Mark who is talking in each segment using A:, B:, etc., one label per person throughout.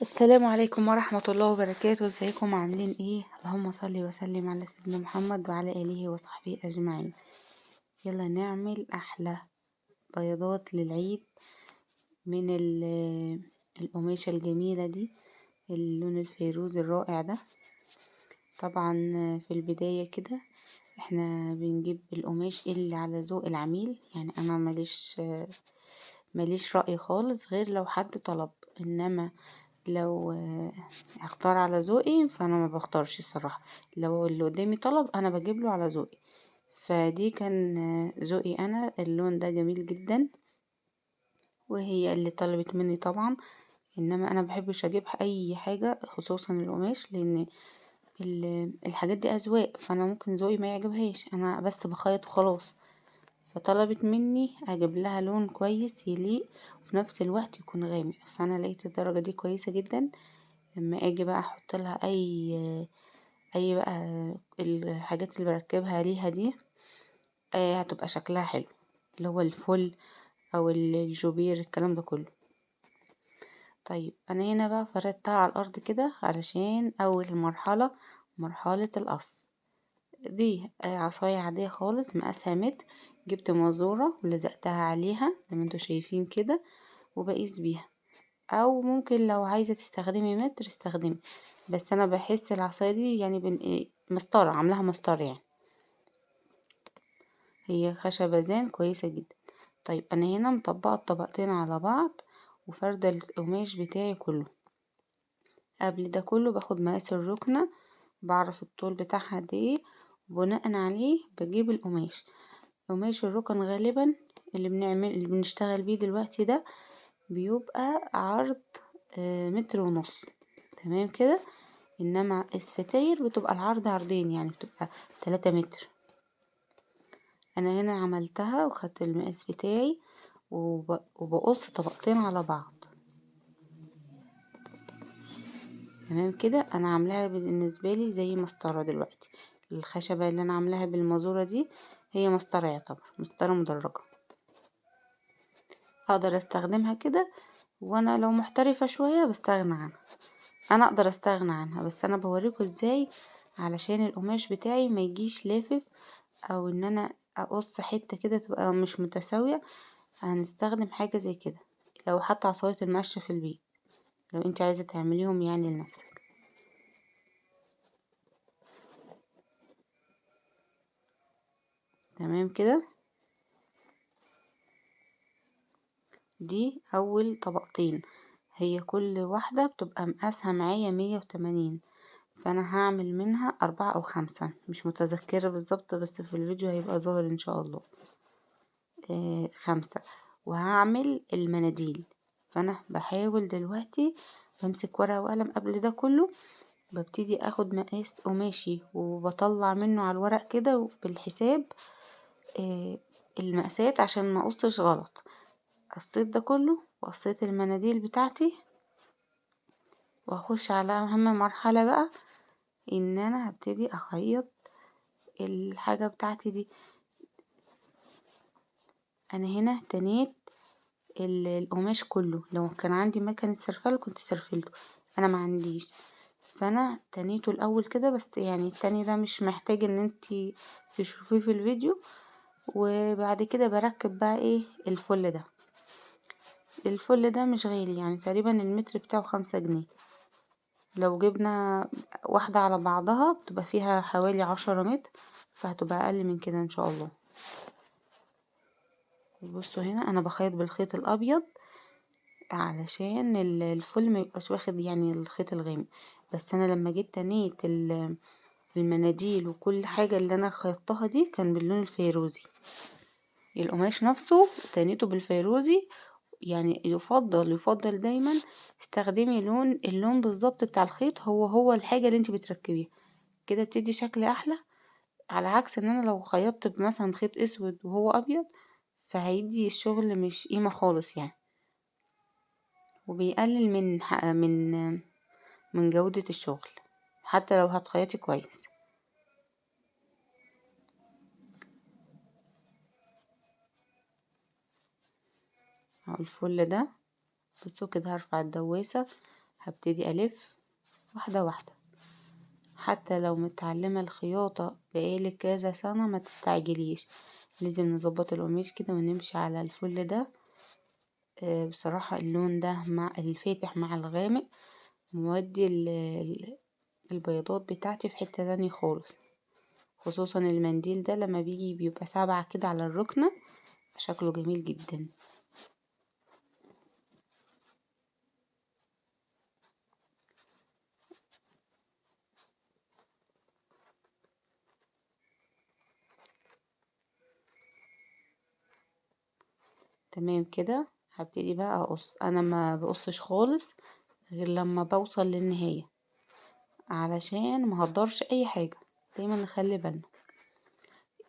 A: السلام عليكم ورحمة الله وبركاته. ازيكم عاملين ايه؟ اللهم صل وسلم على سيدنا محمد وعلى آله وصحبه أجمعين. يلا نعمل أحلى بياضات للعيد من القماشة الجميلة دي، اللون الفيروزي الرائع ده. طبعا في البداية كده احنا بنجيب القماش اللي على ذوق العميل، يعني انا ماليش رأي خالص غير لو حد طلب، انما لو هختار على ذوقي فانا ما بختارش الصراحة. لو اللي قدامي طلب انا بجيب له على ذوقي. فدي كان ذوقي انا، اللون ده جميل جدا وهي اللي طلبت مني طبعا. انما انا بحبش اجيب اي حاجة خصوصا القماش، لان الحاجات دي اذواق، فانا ممكن ذوقي ما يعجبهاش، انا بس بخيط وخلاص. فطلبت مني اجيب لها لون كويس يليق وفي نفس الوقت يكون غامق، فانا لقيت الدرجة دي كويسة جدا. لما اجي بقى احط لها اي بقى الحاجات اللي بركبها ليها دي، هتبقى شكلها حلو، اللي هو الفل او الجوبير الكلام ده كله. طيب انا هنا بقى فردتها على الارض كده علشان اول مرحلة القص دي. عصاية عادية خالص مقاسها متر، جبت مازورة ولزقتها عليها زي ما انتوا شايفين كده وبقيس بيها، او ممكن لو عايزة تستخدمي متر استخدمي، بس انا بحس العصاية دي يعني مسطرة، عاملاها مسطرة يعني، هي خشبة زان كويسة جدا. طيب انا هنا مطبقة الطبقتين على بعض وفردة القماش بتاعي كله. قبل ده كله باخد مقاس الركنة، بعرف الطول بتاعها قد ايه، وبناء عليه بجيب قماش الركن غالبا اللي بنشتغل بيه دلوقتي ده بيبقى عرض متر ونص، تمام كده. انما الستاير بتبقى العرض عرضين، يعني بتبقى 3 متر. انا هنا عملتها وخدت المقاس بتاعي وبقص طبقتين على بعض، تمام كده. انا عاملاها بالنسبه لي زي مسطره دلوقتي. الخشبه اللي انا عاملاها بالمازوره دي هي مسطره، يعتبر مسطره مدرجه، اقدر استخدمها كده. وانا لو محترفه شويه بستغنى عنها، انا اقدر استغنى عنها، بس انا بوريكم ازاي علشان القماش بتاعي ما يجيش لافف، او ان انا اقص حته كده تبقى مش متساويه. هنستخدم حاجه زي كده، لو حتى عصايه المشط في البيت لو انت عايزه تعمليهم يعني لنفسك. تمام كده. دي اول طبقتين، هي كل واحده بتبقى مقاسها معايا 180، فانا هعمل منها 4 أو 5، مش متذكره بالظبط، بس في الفيديو هيبقى ظاهر ان شاء الله. 5. وهعمل المناديل، فانا بحاول دلوقتي بمسك ورقة وقلم. قبل ده كله ببتدي اخد مقاس قماشي وبطلع منه على الورق كده بالحساب المقاسات عشان ما اقصش غلط. قصيت ده كله وقصيت المناديل بتاعتي، واخش على اهم مرحلة بقى، ان انا هبتدي اخيط الحاجة بتاعتي دي. انا هنا تنيت القماش كله، لو كان عندي مكنة سرفال كنت سرفلته، انا ما عنديش، فانا تنيته الاول كده بس. يعني التاني ده مش محتاج ان انتي تشوفيه في الفيديو. وبعد كده بركب بقى ايه الفل ده مش غالي، يعني تقريبا المتر بتاعه 5 جنيه. لو جبنا واحدة على بعضها بتبقى فيها حوالي 10 متر، فهتبقى اقل من كده ان شاء الله. بصوا هنا انا بخيط بالخيط الابيض علشان الفل ما يبقاش واخد يعني الخيط الغامق. بس انا لما جيت تنيت المناديل وكل حاجة اللي انا خيطتها دي كان باللون الفيروزي، القماش نفسه تنيته بالفيروزي. يعني يفضل دايما استخدمي اللون بالظبط بتاع الخيط، هو الحاجة اللي انت بتركبيها كده بتدي شكل احلى، على عكس ان انا لو خيطت مثلا خيط اسود وهو ابيض فهيدي الشغل مش قيمة خالص يعني، وبيقلل من جودة الشغل حتى لو هتخيطي كويس. اهو الفل ده، بصوا كده هرفع الدواسة هبتدي الف واحدة واحدة. حتى لو متعلمة الخياطة بقالك كذا سنة ما تستعجليش، لازم نظبط القماش كده ونمشي على الفل ده. بصراحة اللون ده مع الفاتح مع الغامق مودي البياضات بتاعتي في حتة تانية خالص. خصوصا المنديل ده لما بيجي بيبقى 7 كده على الركنة شكله جميل جدا. تمام كده. هبتدي بقى اقص، انا ما بقصش خالص غير لما بوصل للنهاية علشان ما هقدرش اي حاجة. دايما نخلي بالنا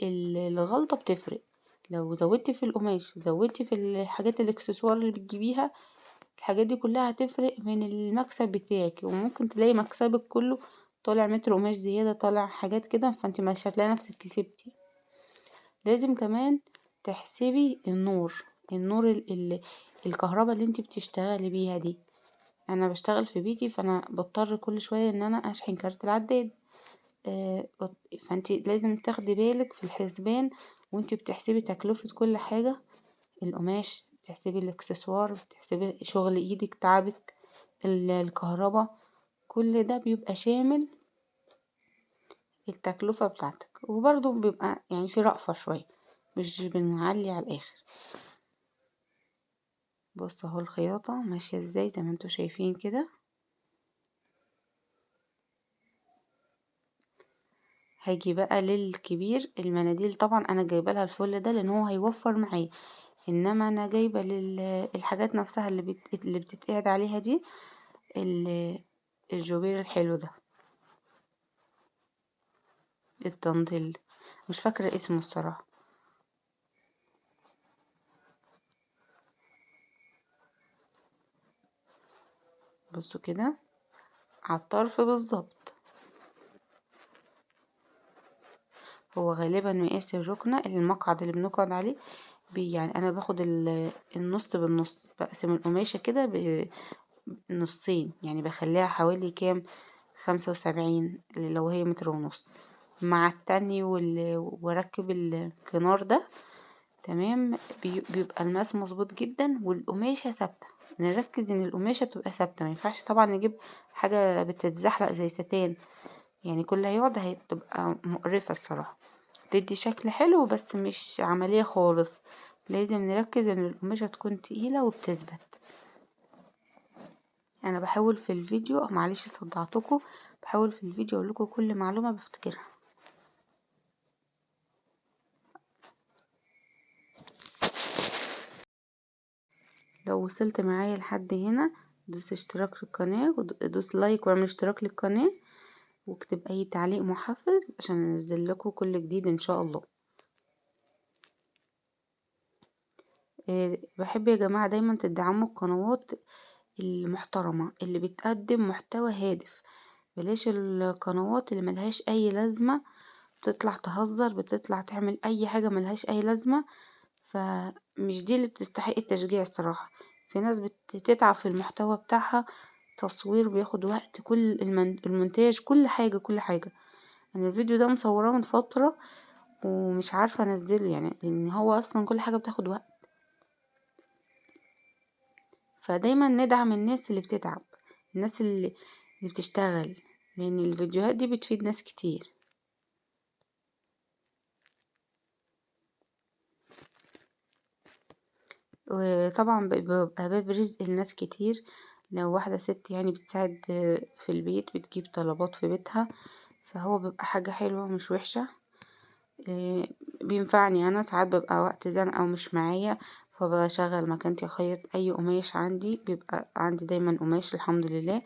A: الغلطة بتفرق. لو زودتي في القماش زودتي في الحاجات الاكسسوار اللي بتجيبيها، الحاجات دي كلها هتفرق من المكسب بتاعك، وممكن تلاقي مكسبك كله طالع متر قماش زيادة، طالع حاجات كده، فانت مش هتلاقي نفسك كسبتي. لازم كمان تحسبي النور الكهرباء اللي انت بتشتغلي بيها دي. انا بشتغل في بيتي فانا بضطر كل شوية ان انا اشحن كارت العداد. فانت لازم تاخدي بالك في الحسبان وانت بتحسبي تكلفة كل حاجة. القماش بتحسبي الاكسسوار، بتحسبي شغل ايدك تعبك، الكهرباء، كل ده بيبقى شامل التكلفة بتاعتك. وبرضه بيبقى يعني في رأفة شوية، مش بنعلي على الاخر. بص اهو الخياطة ماشية ازاي زي ما انتوا شايفين كده. هاجي بقى للكبير. المناديل طبعا انا جايبه لها الفل ده لان هو هيوفر معايا، انما انا جايبه للحاجات نفسها اللي بتتقعد عليها دي الجوبير الحلو ده، التنطيل، مش فاكره اسمه الصراحه. بصوا كده على الطرف بالظبط. هو غالبا مقاس الركنه المقعد اللي بنقعد عليه يعني انا باخد النص بالنص، بقسم القماشه كده نصين، يعني بخليها حوالي كام، 75 لو هي متر ونص مع التاني واركب الكنار ده. تمام. بيبقى المقاس مظبوط جدا والقماشة ثابتة. نركز ان القماشة تبقى ثابتة، ما ينفعش طبعا نجيب حاجة بتتزحلق زي ستان، يعني كل هيقعد هتبقى مقرفة الصراحة، تدي شكل حلو بس مش عملية خالص. لازم نركز ان القماشة تكون تقيلة وبتثبت. انا بحاول في الفيديو، معلش صدعتكم، بحاول في الفيديو اقول لكم كل معلومة بفتكرها. لو وصلت معايا لحد هنا دوس اشتراك في القناة ودوس لايك واعمل اشتراك للقناة، واكتب اي تعليق محفز عشان انزل لكم كل جديد ان شاء الله. بحب يا جماعة دايما تدعموا القنوات المحترمة اللي بتقدم محتوى هادف، بلاش القنوات اللي ملهاش اي لازمة، بتطلع تهزر، بتطلع تعمل اي حاجة ملهاش اي لازمة. فمش دي اللي بتستحق التشجيع الصراحة. في ناس بتتعب في المحتوى بتاعها، تصوير بياخد وقت، كل المونتاج، كل حاجة كل حاجة. انا الفيديو ده مصوراه من فترة ومش عارفة انزله، يعني لان هو اصلا كل حاجة بتاخد وقت. فدايما ندعم الناس اللي بتتعب، الناس اللي بتشتغل، لان الفيديوهات دي بتفيد ناس كتير. وطبعا بيبقى باب رزق لناس كتير. لو واحدة ست يعني بتساعد في البيت، بتجيب طلبات في بيتها، فهو بيبقى حاجة حلوة مش وحشة. بينفعني انا ساعات ببقى وقت زنقة ومش معايا، فبشغل مكانتي اخيط اي قماش عندي، بيبقى عندي دايما قماش الحمد لله،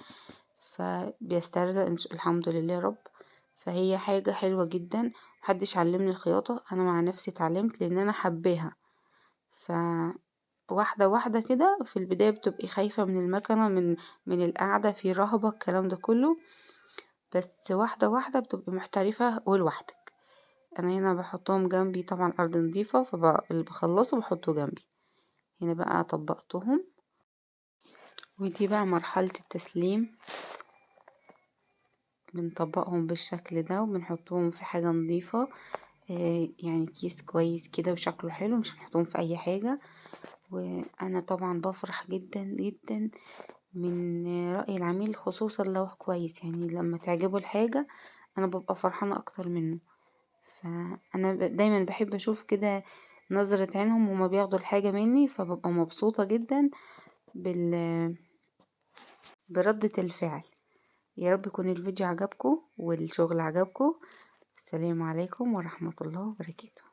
A: فبيسترزق الحمد لله يا رب. فهي حاجة حلوة جدا. محدش علمني الخياطة، انا مع نفسي اتعلمت لان انا حباها. ف واحدة واحدة كده، في البداية بتبقي خايفة من المكنة، من القعدة في رهبة الكلام ده كله، بس واحدة واحدة بتبقي محترفة ولوحدك. انا هنا بحطهم جنبي، طبعا ارض نظيفة، فاللي بخلصه بحطه جنبي. هنا بقى طبقتهم ودي بقى مرحلة التسليم، بنطبقهم بالشكل ده وبنحطهم في حاجة نظيفة، يعني كيس كويس كده وشكله حلو، مش هنحطهم في اي حاجة. وانا طبعا بفرح جدا جدا من رأي العميل، خصوصا لو كويس، يعني لما تعجبه الحاجة انا ببقى فرحانة اكتر منه. فانا دايما بحب اشوف كده نظرة عينهم هما بياخدوا الحاجة مني، فببقى مبسوطة جدا بال... بردة الفعل. يا رب يكون الفيديو عجبكم والشغل عجبكم. السلام عليكم ورحمة الله وبركاته.